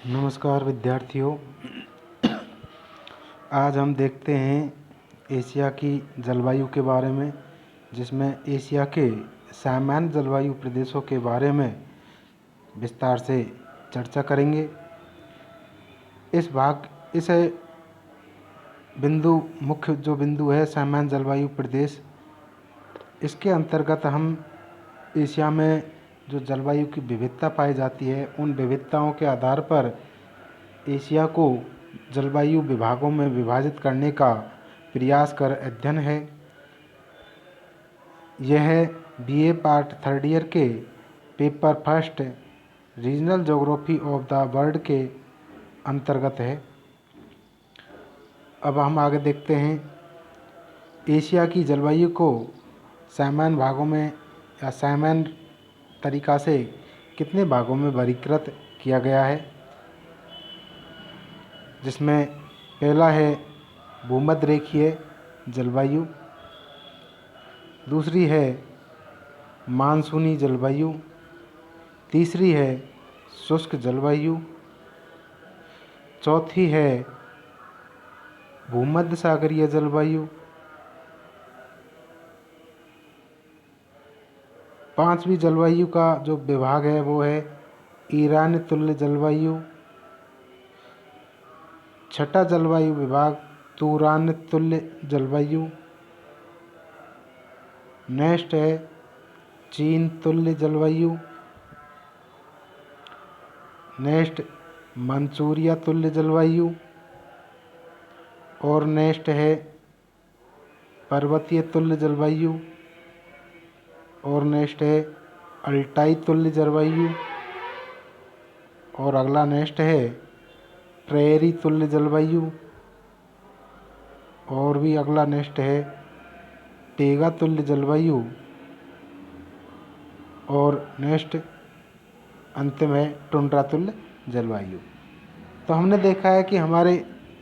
नमस्कार विद्यार्थियों। आज हम देखते हैं एशिया की जलवायु के बारे में, जिसमें एशिया के सामान्य जलवायु प्रदेशों के बारे में विस्तार से चर्चा करेंगे। इस मुख्य जो बिंदु है सामान्य जलवायु प्रदेश, इसके अंतर्गत हम एशिया में जो जलवायु की विविधता पाई जाती है उन विविधताओं के आधार पर एशिया को जलवायु विभागों में विभाजित करने का प्रयास कर अध्ययन है। यह बीए पार्ट थर्ड ईयर के paper first regional geography of the world के अंतर्गत है। अब हम आगे देखते हैं एशिया की जलवायु को सामान्य भागों में या सामान्य तरीक़ा से कितने भागों में वर्गीकृत किया गया है, जिसमें पहला है भूमध्य रेखीय जलवायु, दूसरी है मानसूनी जलवायु, तीसरी है शुष्क जलवायु, चौथी है भूमध्य सागरीय जलवायु, पांचवी जलवायु का जो विभाग है वो है ईरानी तुल्य जलवायु, छठा जलवायु विभाग तुरान तुल्य जलवायु, नेक्स्ट है चीन तुल्य जलवायु, नेक्स्ट मंचूरिया तुल्य जलवायु, और नेक्स्ट है पर्वतीय तुल्य जलवायु, और नेक्स्ट है अल्टाई तुल्य जलवायु, और अगला नेक्स्ट है प्रेरी तुल्य जलवायु, और भी अगला नेक्स्ट है टेगा तुल्य जलवायु, और नेक्स्ट अंतिम है टुंड्रा तुल्य जलवायु। तो हमने देखा है कि हमारे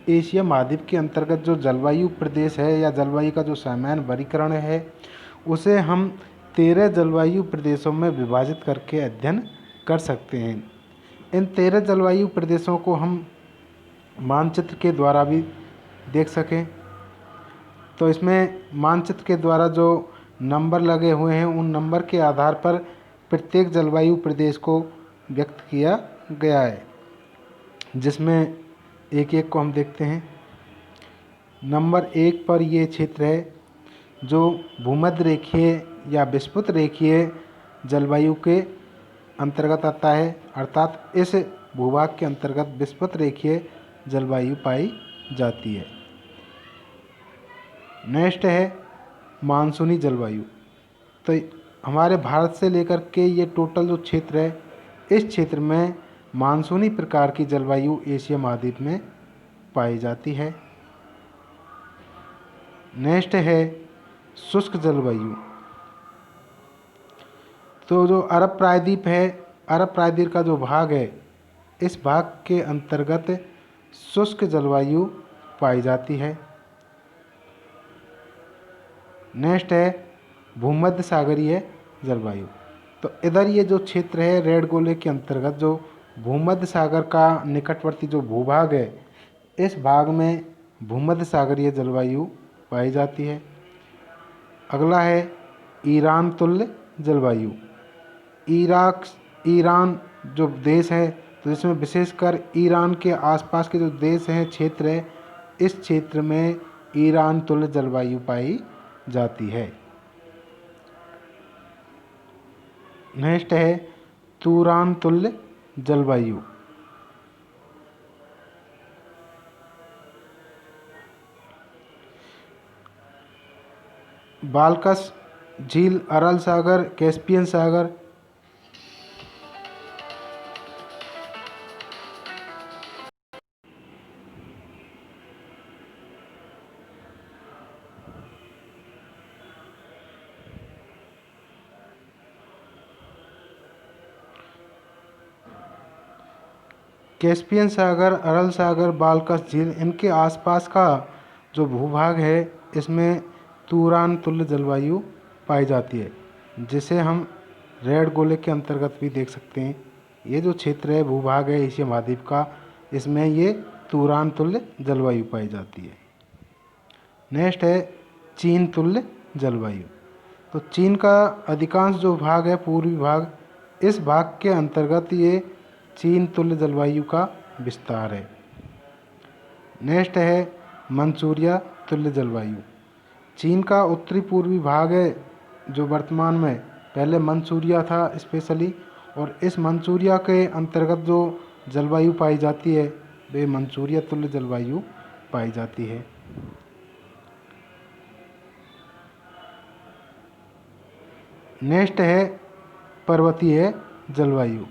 एशिया महाद्वीप के अंतर्गत जो जलवायु प्रदेश है या जलवायु का जो सामान्य वर्गीकरण है उसे हम 13 जलवायु प्रदेशों में विभाजित करके अध्ययन कर सकते हैं। इन 13 जलवायु प्रदेशों को हम मानचित्र के द्वारा भी देख सकें तो इसमें मानचित्र के द्वारा जो नंबर लगे हुए हैं उन नंबर के आधार पर प्रत्येक जलवायु प्रदेश को व्यक्त किया गया है, जिसमें एक एक को हम देखते हैं। नंबर 1 पर ये क्षेत्र है जो भूमध्य रेखीय या विषुवत रेखीय जलवायु के अंतर्गत आता है, अर्थात इस भूभाग के अंतर्गत विषुवत रेखीय जलवायु पाई जाती है। नेक्स्ट है मानसूनी जलवायु। तो हमारे भारत से लेकर के ये टोटल जो क्षेत्र है, इस क्षेत्र में मानसूनी प्रकार की जलवायु एशिया महाद्वीप में पाई जाती है। नेक्स्ट है शुष्क जलवायु। तो जो अरब प्रायद्वीप है, अरब प्रायद्वीप का जो भाग है, इस भाग के अंतर्गत शुष्क जलवायु पाई जाती है। नेक्स्ट है भूमध्य सागरीय जलवायु। तो इधर ये जो क्षेत्र है रेड गोले के अंतर्गत जो भूमध्य सागर का निकटवर्ती जो भूभाग है, इस भाग में भूमध्य सागरीय जलवायु पाई जाती है। अगला है ईरान तुल्य जलवायु। ईरान जो देश है, तो इसमें विशेषकर ईरान के आसपास के जो देश हैं, क्षेत्र है, इस क्षेत्र में ईरान तुल्य जलवायु पाई जाती है। नेक्स्ट है तुरान तुल्य जलवायु। बाल्कस झील, अरल सागर, कैस्पियन सागर, कैस्पियन सागर, अरल सागर, बाल्कस झील, इनके आसपास का जो भूभाग है इसमें तुरान तुल्य जलवायु पाई जाती है, जिसे हम रेड गोले के अंतर्गत भी देख सकते हैं। ये जो क्षेत्र है, भूभाग है एशिया महाद्वीप का, इसमें ये तूरान तुल्य जलवायु पाई जाती है। नेक्स्ट है चीन तुल्य जलवायु। तो चीन का अधिकांश जो भाग है, पूर्वी भाग, इस भाग के अंतर्गत ये चीन तुल्य जलवायु का विस्तार है। नेक्स्ट है मंचूरिया तुल्य जलवायु। चीन का उत्तरी पूर्वी भाग है जो वर्तमान में, पहले मंचूरिया था स्पेशली, और इस मंचूरिया के अंतर्गत जो जलवायु पाई जाती है वे मंचूरिया तुल्य जलवायु पाई जाती है। नेक्स्ट है पर्वतीय जलवायु।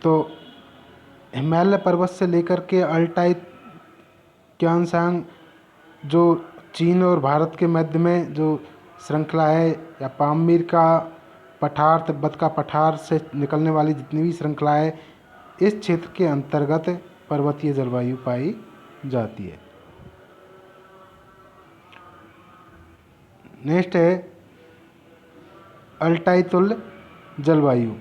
तो हिमालय पर्वत से लेकर के अल्टाई क्यानसांग, जो चीन और भारत के मध्य में जो श्रृंखला है, या पाममीर का पठार, तिब्बत का पठार से निकलने वाली जितनी भी श्रृंखला है, इस क्षेत्र के अंतर्गत पर्वतीय जलवायु पाई जाती है। नेक्स्ट है अल्टाई तुल्य जलवायु।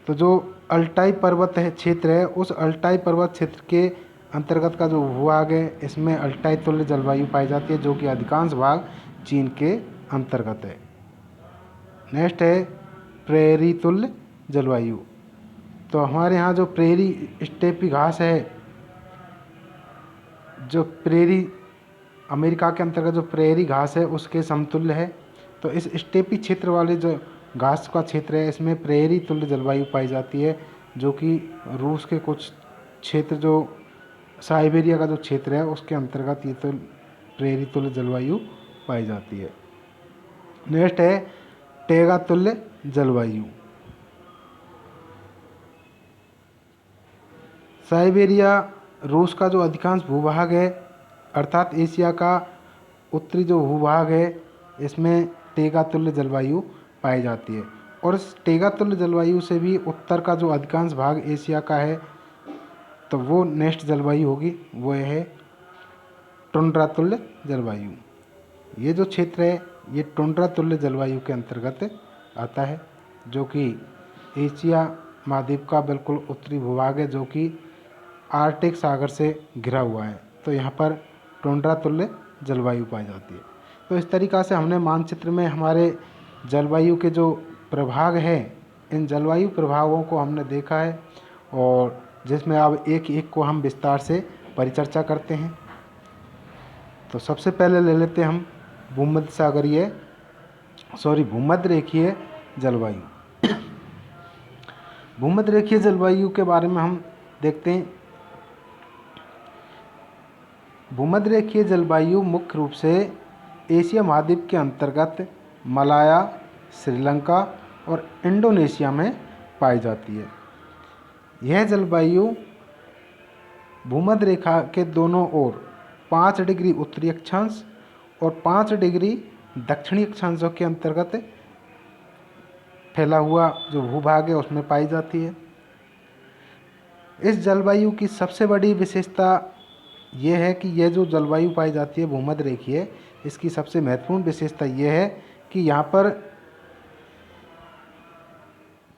तो जो अल्टाई पर्वत है क्षेत्र है, उस अल्टाई पर्वत क्षेत्र के अंतर्गत का जो भूभाग है, इसमें अल्टाई तुल्य जलवायु पाई जाती है, जो कि अधिकांश भाग चीन के अंतर्गत है। नेक्स्ट है प्रेरी तुल्य जलवायु। तो हमारे यहाँ जो प्रेरी स्टेपी घास है, जो प्रेरी अमेरिका के अंतर्गत जो प्रेरी घास है उसके समतुल्य है। तो इस स्टेपी क्षेत्र वाले जो घास का क्षेत्र है, इसमें प्रेरी तुल्य जलवायु पाई जाती है, जो कि रूस के कुछ क्षेत्र, जो साइबेरिया का जो क्षेत्र है, उसके अंतर्गत ये तो प्रेरी तुल्य जलवायु पाई जाती है। नेक्स्ट है टैगा तुल्य जलवायु। साइबेरिया रूस का जो अधिकांश भूभाग है, अर्थात एशिया का उत्तरी जो भूभाग है, इसमें टैगा तुल्य जलवायु पाई जाती है। और इस टैगा तुल्य जलवायु से भी उत्तर का जो अधिकांश भाग एशिया का है, तो वो नेक्स्ट जलवायु होगी, वो है टुंड्रा तुल्य जलवायु। ये जो क्षेत्र है, ये टुंड्रा तुल्य जलवायु के अंतर्गत आता है, जो कि एशिया महाद्वीप का बिल्कुल उत्तरी भूभाग है, जो कि आर्कटिक सागर से घिरा हुआ है। तो यहाँ पर टुंड्रा तुल्य जलवायु पाई जाती है। तो इस तरीक़ा से हमने मानचित्र में हमारे जलवायु के जो प्रभाग हैं, इन जलवायु प्रभावों को हमने देखा है, और जिसमें अब एक एक को हम विस्तार से परिचर्चा करते हैं। तो सबसे पहले ले लेते हैं हम भूमध्य रेखीय जलवायु। भूमध्य रेखीय जलवायु के बारे में हम देखते हैं। भूमध्य रेखीय जलवायु मुख्य रूप से एशिया महाद्वीप के अंतर्गत मलाया, श्रीलंका और इंडोनेशिया में पाई जाती है। यह जलवायु भूमध्य रेखा के दोनों ओर 5 डिग्री उत्तरी अक्षांश और 5 डिग्री दक्षिणी अक्षांशों के अंतर्गत फैला हुआ जो भूभाग है उसमें पाई जाती है। इस जलवायु की सबसे बड़ी विशेषता यह है कि यह जो जलवायु पाई जाती है भूमध्य रेखीय, इसकी सबसे महत्वपूर्ण विशेषता यह है कि यहाँ पर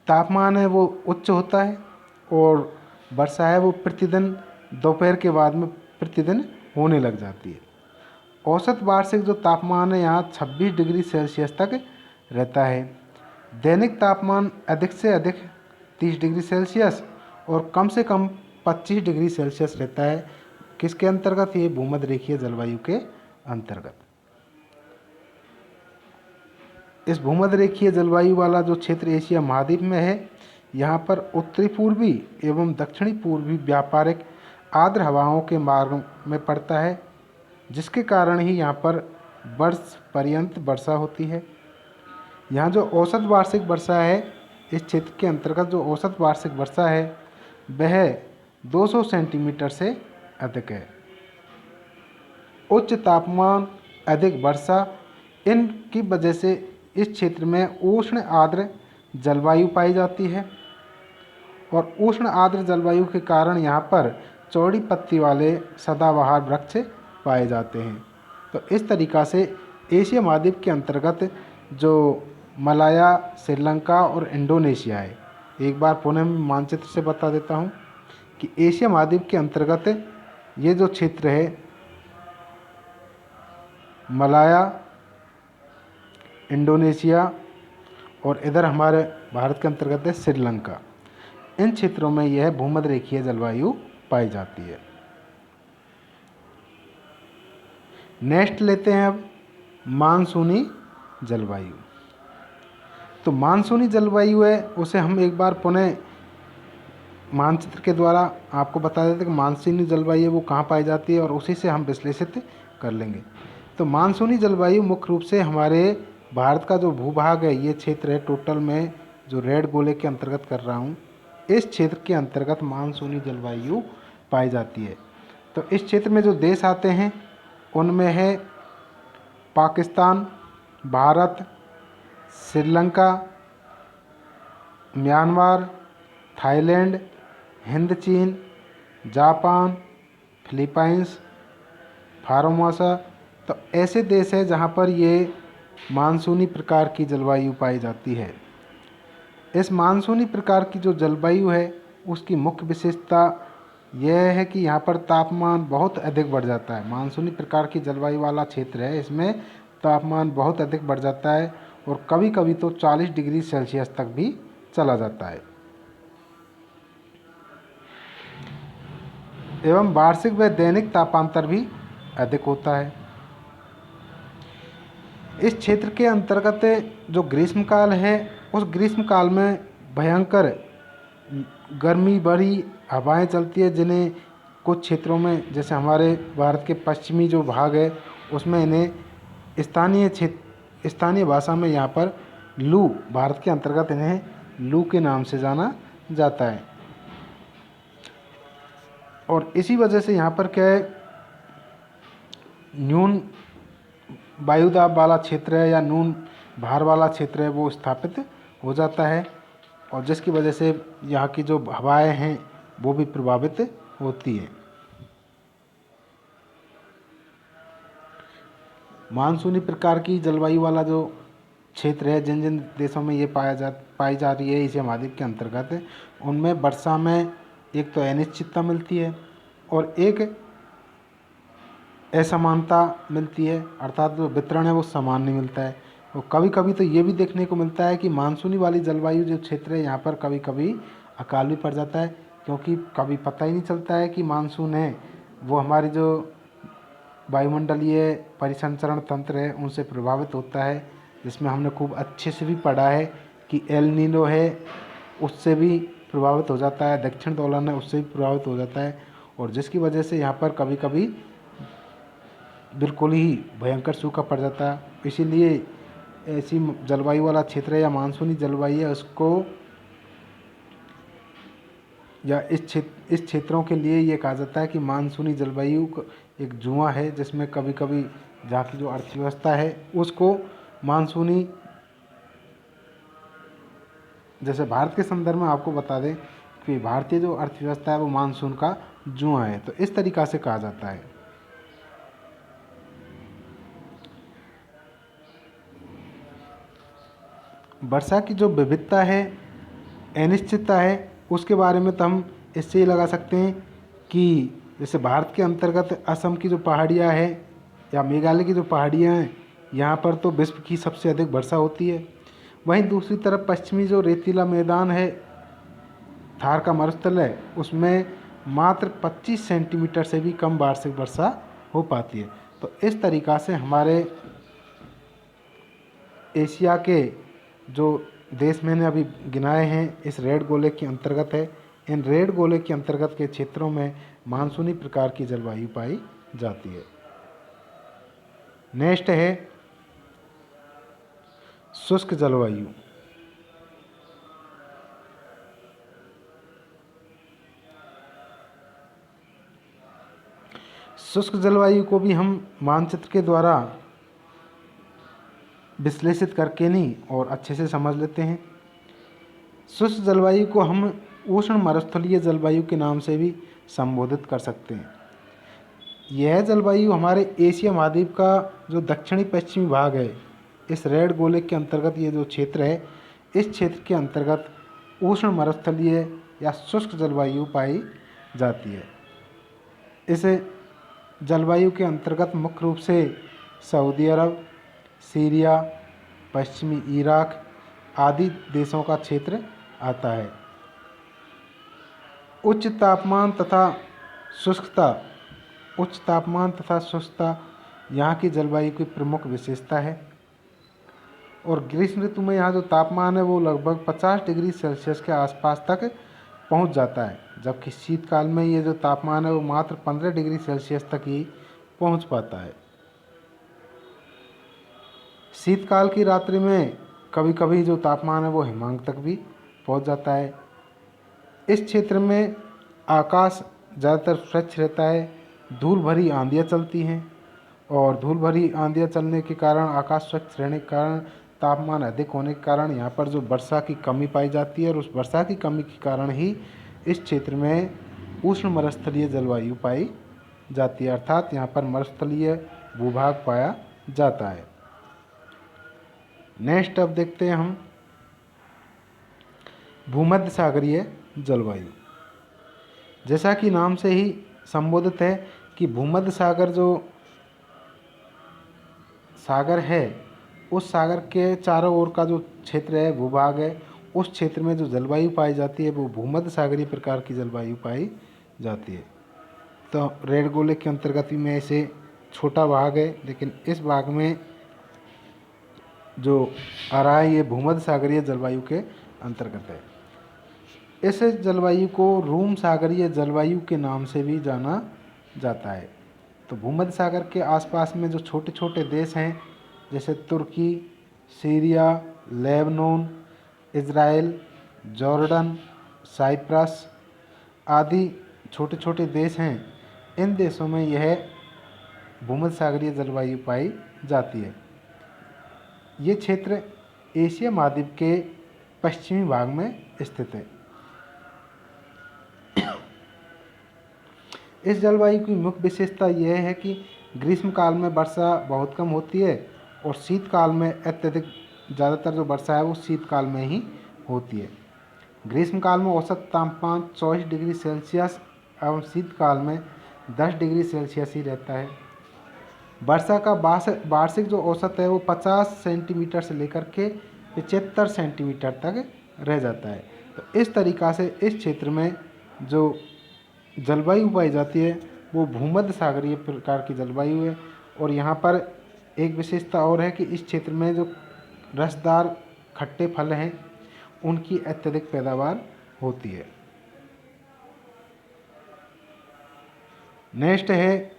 तापमान है वो उच्च होता है, और वर्षा है वो प्रतिदिन दोपहर के बाद में प्रतिदिन होने लग जाती है। औसत वार्षिक जो तापमान है यहाँ 26 डिग्री सेल्सियस तक रहता है। दैनिक तापमान अधिक से अधिक 30 डिग्री सेल्सियस और कम से कम 25 डिग्री सेल्सियस रहता है। किसके अंतर्गत? ये भूमध्य रेखीय जलवायु के अंतर्गत। इस भूमध्य रेखीय जलवायु वाला जो क्षेत्र एशिया महाद्वीप में है, यहाँ पर उत्तरी पूर्वी एवं दक्षिणी पूर्वी व्यापारिक आर्द्र हवाओं के मार्ग में पड़ता है, जिसके कारण ही यहाँ पर वर्ष पर्यंत वर्षा होती है। यहाँ जो औसत वार्षिक वर्षा है, इस क्षेत्र के अंतर्गत जो औसत वार्षिक वर्षा है वह 200 सेंटीमीटर से अधिक है। उच्च तापमान, अधिक वर्षा, इनकी वजह से इस क्षेत्र में उष्ण आर्द्र जलवायु पाई जाती है, और उष्ण आर्द्र जलवायु के कारण यहाँ पर चौड़ी पत्ती वाले सदाबहार वृक्ष पाए जाते हैं। तो इस तरीक़ा से एशिया महाद्वीप के अंतर्गत जो मलाया, श्रीलंका और इंडोनेशिया है, एक बार पुनः मानचित्र से बता देता हूँ कि एशिया महाद्वीप के अंतर्गत ये जो क्षेत्र है मलाया, इंडोनेशिया और इधर हमारे भारत के अंतर्गत है श्रीलंका। इन क्षेत्रों में यह भूमध्य रेखीय जलवायु पाई जाती है। नेक्स्ट लेते हैं अब मानसूनी जलवायु। तो मानसूनी जलवायु है उसे हम एक बार पुनः मानचित्र के द्वारा आपको बता देते हैं कि मानसूनी जलवायु वो कहाँ पाई जाती है और उसी से हम विश्लेषित कर लेंगे। तो मानसूनी जलवायु मुख्य रूप से हमारे भारत का जो भूभाग है, ये क्षेत्र है टोटल में जो रेड गोले के अंतर्गत कर रहा हूँ, इस क्षेत्र के अंतर्गत मानसूनी जलवायु पाई जाती है। तो इस क्षेत्र में जो देश आते हैं उनमें है पाकिस्तान, भारत, श्रीलंका, म्यांमार, थाईलैंड, हिंद चीन, जापान, फिलीपाइंस, फार्मोसा। तो ऐसे देश हैं जहाँ पर ये मानसूनी प्रकार की जलवायु पाई जाती है। इस मानसूनी प्रकार की जो जलवायु है उसकी मुख्य विशेषता यह है कि यहाँ पर तापमान बहुत अधिक बढ़ जाता है। मानसूनी प्रकार की जलवायु वाला क्षेत्र है, इसमें तापमान बहुत अधिक बढ़ जाता है और कभी कभी तो 40 डिग्री सेल्सियस तक भी चला जाता है। एवं वार्षिक व दैनिक तापांतर भी अधिक होता है। इस क्षेत्र के अंतर्गत जो ग्रीष्मकाल है उस ग्रीष्मकाल में भयंकर गर्मी भरी हवाएं चलती है, जिन्हें कुछ क्षेत्रों में जैसे हमारे भारत के पश्चिमी जो भाग है उसमें इन्हें स्थानीय भाषा में यहाँ पर लू, भारत के अंतर्गत इन्हें लू के नाम से जाना जाता है। और इसी वजह से यहाँ पर क्या है, न्यून वायुदाब वाला क्षेत्र है या न्यून भार वाला क्षेत्र है वो स्थापित हो जाता है और जिसकी वजह से यहाँ की जो हवाएं हैं वो भी प्रभावित होती है। मानसूनी प्रकार की जलवायु वाला जो क्षेत्र है, जिन जिन देशों में ये पाई जा रही है एशिया महाद्वीप के अंतर्गत, उनमें वर्षा में एक तो अनिश्चितता मिलती है और एक असमानता मिलती है, अर्थात जो वितरण है वो समान नहीं मिलता है। और कभी कभी तो ये भी देखने को मिलता है कि मानसूनी वाली जलवायु जो क्षेत्र है यहाँ पर कभी कभी अकाल भी पड़ जाता है, क्योंकि कभी पता ही नहीं चलता है कि मानसून है वो हमारी जो वायुमंडलीय परिसंचरण तंत्र है उनसे प्रभावित होता है, जिसमें हमने खूब अच्छे से भी पढ़ा है कि एल नीनो है उससे भी प्रभावित हो जाता है, दक्षिण दोलन है उससे भी प्रभावित हो जाता है और जिसकी वजह से यहाँ पर कभी कभी बिल्कुल ही भयंकर सूखा पड़ जाता है। इसीलिए ऐसी जलवायु वाला क्षेत्र या मानसूनी जलवायु है उसको या इस क्षेत्रों के लिए ये कहा जाता है कि मानसूनी जलवायु एक जुआ है, जिसमें कभी कभी जहाँ की जो अर्थव्यवस्था है उसको मानसूनी, जैसे भारत के संदर्भ में आपको बता दें कि भारतीय जो अर्थव्यवस्था है वो मानसून का जुआ है, तो इस तरीक़ा से कहा जाता है। वर्षा की जो विविधता है, अनिश्चितता है, उसके बारे में तो हम इससे ही लगा सकते हैं कि जैसे भारत के अंतर्गत असम की जो पहाड़ियाँ हैं या मेघालय की जो पहाड़ियाँ हैं, यहाँ पर तो विश्व की सबसे अधिक वर्षा होती है। वहीं दूसरी तरफ पश्चिमी जो रेतीला मैदान है, थार का मरुस्थल है, उसमें मात्र 25 सेंटीमीटर से भी कम वार्षिक वर्षा हो पाती है। तो इस तरीक़ा से हमारे एशिया के जो देश मैंने अभी गिनाए हैं इस रेड गोले के अंतर्गत है। इन रेड गोले के अंतर्गत के क्षेत्रों में मानसूनी प्रकार की जलवायु पाई जाती है। नेक्स्ट है शुष्क जलवायु। शुष्क जलवायु को भी हम मानचित्र के द्वारा विश्लेषित करके नहीं और अच्छे से समझ लेते हैं। शुष्क जलवायु को हम उष्ण मरुस्थलीय जलवायु के नाम से भी संबोधित कर सकते हैं। यह जलवायु हमारे एशिया महाद्वीप का जो दक्षिणी पश्चिमी भाग है, इस रेड गोले के अंतर्गत ये जो क्षेत्र है, इस क्षेत्र के अंतर्गत उष्ण मरुस्थलीय या शुष्क जलवायु पाई जाती है। इस जलवायु के अंतर्गत मुख्य रूप से सऊदी अरब, सीरिया, पश्चिमी इराक आदि देशों का क्षेत्र आता है। उच्च तापमान तथा शुष्कता यहाँ की जलवायु की प्रमुख विशेषता है। और ग्रीष्म ऋतु में यहाँ जो तापमान है वो लगभग 50 डिग्री सेल्सियस के आसपास तक पहुँच जाता है, जबकि शीतकाल में ये जो तापमान है वो मात्र 15 डिग्री सेल्सियस तक ही पहुँच पाता है। शीतकाल की रात्रि में कभी कभी जो तापमान है वो हिमांक तक भी पहुँच जाता है। इस क्षेत्र में आकाश ज़्यादातर स्वच्छ रहता है। धूल भरी आंधियाँ चलती हैं और धूल भरी आंधियाँ चलने के कारण, आकाश स्वच्छ रहने के कारण, तापमान अधिक होने के कारण यहाँ पर जो वर्षा की कमी पाई जाती है और उस वर्षा की कमी के कारण ही इस क्षेत्र में उष्ण मरुस्थलीय जलवायु पाई जाती है, अर्थात यहाँ पर मरुस्थलीय भूभाग पाया जाता है। नेक्स्ट अब देखते हैं हम भूमध्य सागरीय जलवायु। जैसा कि नाम से ही संबोधित है कि भूमध्य सागर जो सागर है, उस सागर के चारों ओर का जो क्षेत्र है, भूभाग है, उस क्षेत्र में जो जलवायु पाई जाती है वो भूमध्य सागरीय प्रकार की जलवायु पाई जाती है। तो रेड गोले के अंतर्गत भी में इसे छोटा भाग है, लेकिन इस भाग में जो आ रहा है ये भूमध्य सागरीय जलवायु के अंतर्गत है। इस जलवायु को रूम सागरीय जलवायु के नाम से भी जाना जाता है। तो भूमध्य सागर के आसपास में जो छोटे छोटे देश हैं, जैसे Turkey, Syria, Lebanon, Israel, Jordan, Cyprus आदि छोटे छोटे देश हैं, इन देशों में यह भूमध्य सागरीय जलवायु पाई जाती है। ये क्षेत्र एशिया महाद्वीप के पश्चिमी भाग में स्थित है। इस जलवायु की मुख्य विशेषता यह है कि ग्रीष्मकाल में वर्षा बहुत कम होती है और शीतकाल में अत्यधिक ज़्यादातर जो वर्षा है वो शीतकाल में ही होती है। ग्रीष्मकाल में औसत तापमान 24 डिग्री सेल्सियस एवं शीतकाल में 10 डिग्री सेल्सियस ही रहता है। वर्षा का वार्षिक जो औसत है वो 50 सेंटीमीटर से लेकर के 75 सेंटीमीटर तक रह जाता है। तो इस तरीक़ा से इस क्षेत्र में जो जलवायु पाई जाती है वो भूमध्य सागरीय प्रकार की जलवायु है। और यहाँ पर एक विशेषता और है कि इस क्षेत्र में जो रसदार खट्टे फल हैं उनकी अत्यधिक पैदावार होती है। नेक्स्ट है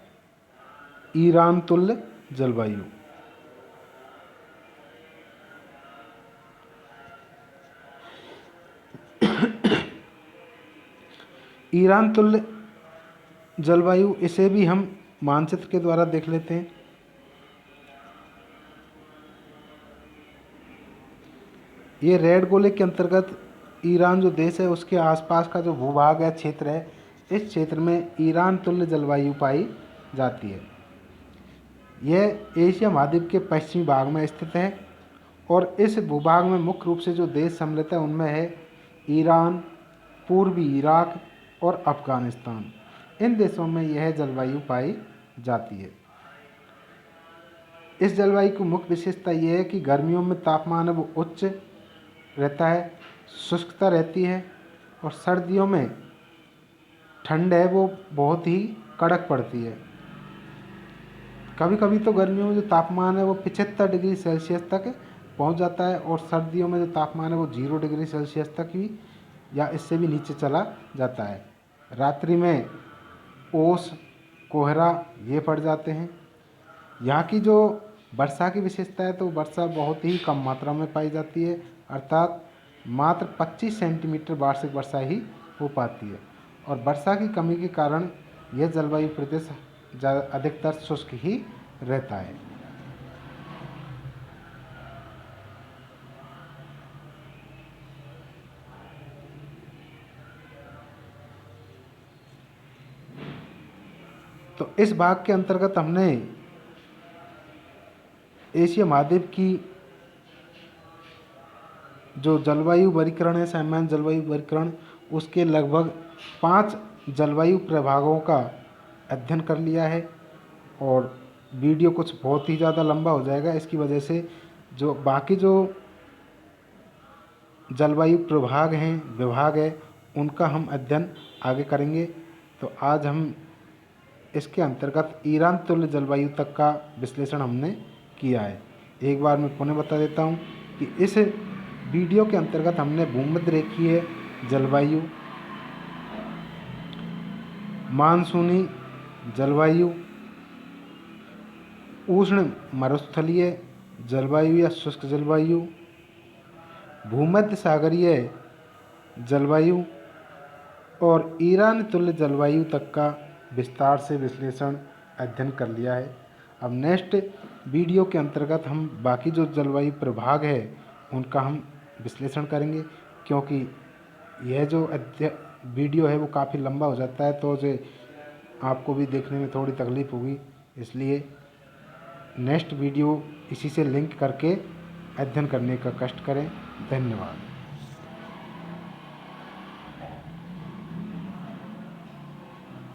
ईरान तुल्य जलवायु। ईरान तुल्य जलवायु, इसे भी हम मानचित्र के द्वारा देख लेते हैं। ये रेड गोले के अंतर्गत ईरान जो देश है उसके आसपास का जो भूभाग है, क्षेत्र है, इस क्षेत्र में ईरान तुल्य जलवायु पाई जाती है। यह एशिया महाद्वीप के पश्चिमी भाग में स्थित है और इस भूभाग में मुख्य रूप से जो देश सम्मिलित है उनमें है ईरान, पूर्वी इराक और अफ़गानिस्तान। इन देशों में यह जलवायु पाई जाती है। इस जलवायु की मुख्य विशेषता यह है कि गर्मियों में तापमान है वो उच्च रहता है, शुष्कता रहती है और सर्दियों में ठंड है वो बहुत ही कड़क पड़ती है। कभी कभी तो गर्मियों में जो तापमान है वो 75 डिग्री सेल्सियस तक पहुंच जाता है और सर्दियों में जो तापमान है वो 0 डिग्री सेल्सियस तक भी या इससे भी नीचे चला जाता है। रात्रि में ओस, कोहरा ये पड़ जाते हैं। यहाँ की जो वर्षा की विशेषता है तो वर्षा बहुत ही कम मात्रा में पाई जाती है, अर्थात मात्र 25 सेंटीमीटर वार्षिक वर्षा ही हो पाती है। और वर्षा की कमी के कारण यह जलवायु प्रदेश अधिकतर शुष्क ही रहता है। तो इस भाग के अंतर्गत हमने एशिया महाद्वीप की जो जलवायु वर्गीकरण है, सामान्य जलवायु वर्गीकरण, उसके लगभग 5 जलवायु प्रभागों का अध्ययन कर लिया है। और वीडियो कुछ बहुत ही ज़्यादा लंबा हो जाएगा, इसकी वजह से जो बाकी जो जलवायु प्रभाग हैं, विभाग है, उनका हम अध्ययन आगे करेंगे। तो आज हम इसके अंतर्गत ईरान तुल्य जलवायु तक का विश्लेषण हमने किया है। एक बार मैं पुनः बता देता हूँ कि इस वीडियो के अंतर्गत हमने भूमध्य रेखीय जलवायु, मानसूनी जलवायु, उष्ण मरुस्थलीय जलवायु या शुष्क जलवायु, भूमध्य सागरीय जलवायु और ईरान तुल्य जलवायु तक का विस्तार से विश्लेषण अध्ययन कर लिया है। अब नेक्स्ट वीडियो के अंतर्गत हम बाकी जो जलवायु प्रभाग है उनका हम विश्लेषण करेंगे, क्योंकि यह जो वीडियो है वो काफ़ी लंबा हो जाता है, तो जो आपको भी देखने में थोड़ी तकलीफ़ होगी, इसलिए नेक्स्ट वीडियो इसी से लिंक करके अध्ययन करने का कष्ट करें। धन्यवाद।